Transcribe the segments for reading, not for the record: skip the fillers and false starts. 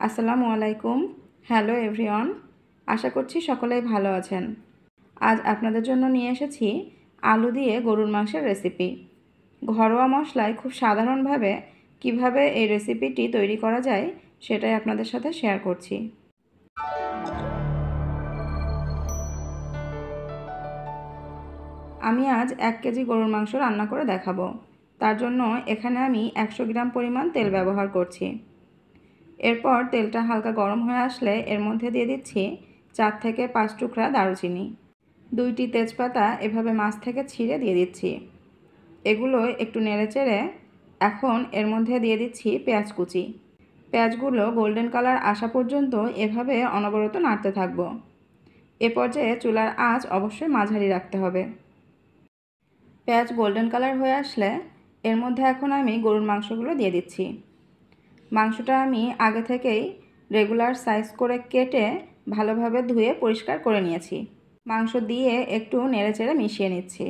আসসালামু আলাইকুম। Hello everyone, আশা করছি সকলেই ভালো আছেন। আজ আপনাদের জন্য নিয়ে এসেছি আলু দিয়ে গরুর মাংসের রেসিপি। ঘরোয়া মশলায় খুব সাধারণভাবে কিভাবে এই রেসিপিটি তৈরি করা যায় সেটাই আপনাদের সাথে শেয়ার করছি। আমি আজ 1 কেজি গরুর মাংস রান্না করে দেখাবো। তার জন্য এখানে আমি 100 গ্রাম পরিমাণ তেল ব্যবহার করছি। এরপর তেলটা হালকা গরম হয়ে আসলে এর মধ্যে দিয়ে দিচ্ছি 4 থেকে 5 টুকরা দারুচিনি, 2টি তেজপাতা এভাবে মাছ থেকে ছিঁড়ে দিয়ে দিচ্ছি। এগুলো একটু নেড়েচেড়ে এখন এর মধ্যে দিয়ে দিচ্ছি পেঁয়াজ কুচি। পেঁয়াজগুলো গোল্ডেন কালার আসা পর্যন্ত এভাবে অনবরত নাড়তে থাকব। এ পর্যায়ে চুলার আঁচ অবশ্যই মাঝারি রাখতে হবে। পেঁয়াজ গোল্ডেন কালার হয়ে আসলে এর মধ্যে এখন আমি গরুর মাংসগুলো দিয়ে দিচ্ছি। মাংসটা আমি আগে থেকেই রেগুলার সাইজ করে কেটে ভালোভাবে ধুয়ে পরিষ্কার করে নিয়েছি। মাংস দিয়ে একটু নেড়েচেড়ে মিশিয়ে নিচ্ছি।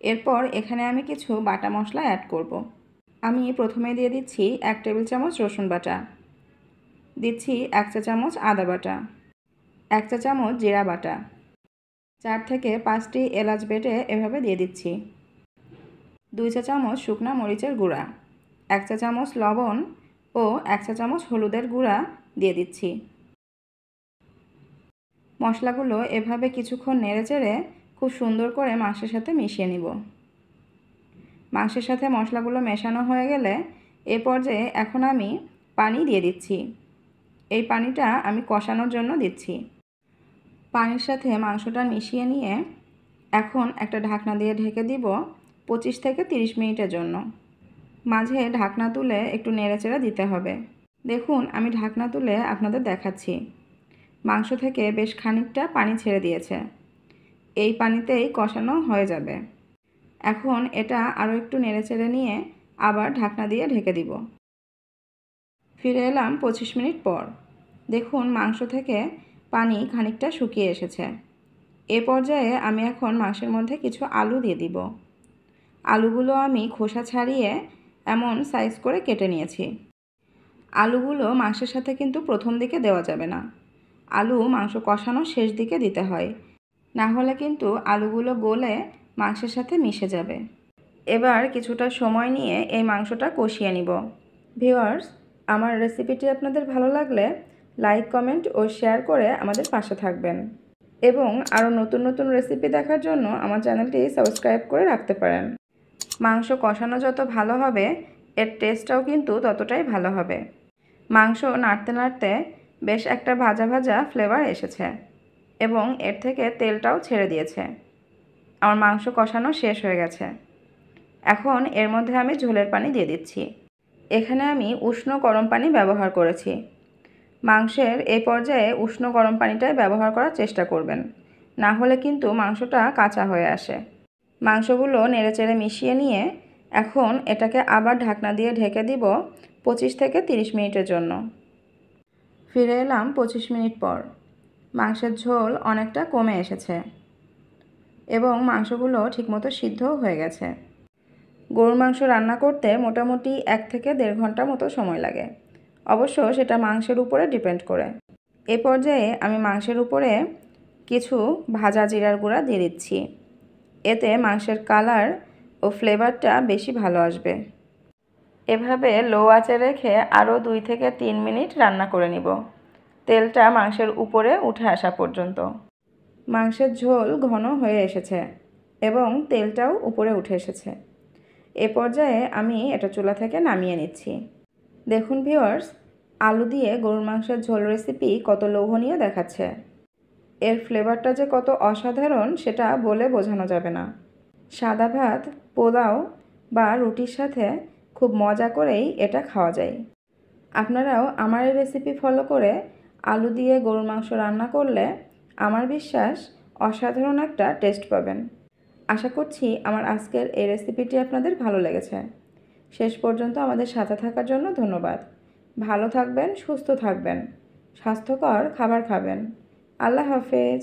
এরপর এখানে আমি কিছু বাটা মশলা অ্যাড করব। আমি প্রথমে দিয়ে দিচ্ছি 1 টেবিল চামচ রসুন বাটা, দিচ্ছি 1 চা চামচ আদা বাটা, 1 চা চামচ জিরা বাটা, 4 থেকে 5টি এলাচ বেটে এভাবে দিয়ে দিচ্ছি, 2 চা চামচ শুকনা মরিচের গুঁড়া, 1 চা চামচ লবণ ও 1 চা চামচ হলুদের গুঁড়া দিয়ে দিচ্ছি। মশলাগুলো এভাবে কিছুক্ষণ নেড়েচেড়ে খুব সুন্দর করে মাংসের সাথে মিশিয়ে নিব। মাংসের সাথে মশলাগুলো মেশানো হয়ে গেলে এ পর্যায়ে এখন আমি পানি দিয়ে দিচ্ছি। এই পানিটা আমি কষানোর জন্য দিচ্ছি। পানির সাথে মাংসটা মিশিয়ে নিয়ে এখন একটা ঢাকনা দিয়ে ঢেকে দিব 25 থেকে 30 মিনিটের জন্য। মাঝে ঢাকনা তুলে একটু নেড়েচেড়ে দিতে হবে। দেখুন আমি ঢাকনা তুলে আপনাদের দেখাচ্ছি। মাংস থেকে বেশ খানিকটা পানি ছেড়ে দিয়েছে। এই পানিতেই কষানো হয়ে যাবে। এখন এটা আরও একটু নেড়েচেড়ে নিয়ে আবার ঢাকনা দিয়ে ঢেকে দিব। ফিরে এলাম 25 মিনিট পর। দেখুন মাংস থেকে পানি খানিকটা শুকিয়ে এসেছে। এ পর্যায়ে আমি এখন মাংসের মধ্যে কিছু আলু দিয়ে দিব। আলুগুলো আমি খোসা ছাড়িয়ে এমন সাইজ করে কেটে নিয়েছি। আলুগুলো মাংসের সাথে কিন্তু প্রথম দিকে দেওয়া যাবে না। আলু মাংস কষানোর শেষ দিকে দিতে হয়, না হলে কিন্তু আলুগুলো গলে মাংসের সাথে মিশে যাবে। এবার কিছুটা সময় নিয়ে এই মাংসটা কষিয়ে নিব। ভিউয়ার্স, আমার রেসিপিটি আপনাদের ভালো লাগলে লাইক, কমেন্ট ও শেয়ার করে আমাদের পাশে থাকবেন এবং আরও নতুন নতুন রেসিপি দেখার জন্য আমার চ্যানেলটি সাবস্ক্রাইব করে রাখতে পারেন। মাংস কষানো যত ভালো হবে এর টেস্টটাও কিন্তু ততটাই ভালো হবে। মাংস নাড়তে নাড়তে বেশ একটা ভাজা ভাজা ফ্লেভার এসেছে এবং এর থেকে তেলটাও ছেড়ে দিয়েছে। আমার মাংস কষানো শেষ হয়ে গেছে। এখন এর মধ্যে আমি ঝোলের পানি দিয়ে দিচ্ছি। এখানে আমি উষ্ণ গরম পানি ব্যবহার করেছি। মাংসের এই পর্যায়ে উষ্ণ গরম পানিটাই ব্যবহার করার চেষ্টা করবেন, না হলে কিন্তু মাংসটা কাঁচা হয়ে আসে। মাংসগুলো নেড়েচেড়ে মিশিয়ে নিয়ে এখন এটাকে আবার ঢাকনা দিয়ে ঢেকে দিব 25 থেকে 30 মিনিটের জন্য। ফিরে এলাম 25 মিনিট পর। মাংসের ঝোল অনেকটা কমে এসেছে এবং মাংসগুলো ঠিকমতো সিদ্ধও হয়ে গেছে। গরুর মাংস রান্না করতে মোটামুটি 1 থেকে 1.5 ঘন্টা মতো সময় লাগে। অবশ্য সেটা মাংসের উপরে ডিপেন্ড করে। এ পর্যায়ে আমি মাংসের উপরে কিছু ভাজা জিরার গুঁড়া দিয়ে দিচ্ছি। এতে মাংসের কালার ও ফ্লেভারটা বেশি ভালো আসবে। এভাবে লো আঁচে রেখে আরও 2 থেকে 3 মিনিট রান্না করে নিব, তেলটা মাংসের উপরে উঠে আসা পর্যন্ত। মাংসের ঝোল ঘন হয়ে এসেছে এবং তেলটাও উপরে উঠে এসেছে। এ পর্যায়ে আমি এটা চুলা থেকে নামিয়ে নিচ্ছি। দেখুন ভিউয়ার্স, আলু দিয়ে গরুর মাংসের ঝোল রেসিপি কত লোভনীয় দেখাচ্ছে। এর ফ্লেভারটা যে কত অসাধারণ সেটা বলে বোঝানো যাবে না। সাদা ভাত, পোলাও বা রুটির সাথে খুব মজা করেই এটা খাওয়া যায়। আপনারাও আমার এই রেসিপি ফলো করে আলু দিয়ে গরুর মাংস রান্না করলে আমার বিশ্বাস অসাধারণ একটা টেস্ট পাবেন। আশা করছি আমার আজকের এই রেসিপিটি আপনাদের ভালো লেগেছে। শেষ পর্যন্ত আমাদের সাথে থাকার জন্য ধন্যবাদ। ভালো থাকবেন, সুস্থ থাকবেন, স্বাস্থ্যকর খাবার খাবেন। আল্লাহ হাফেজ।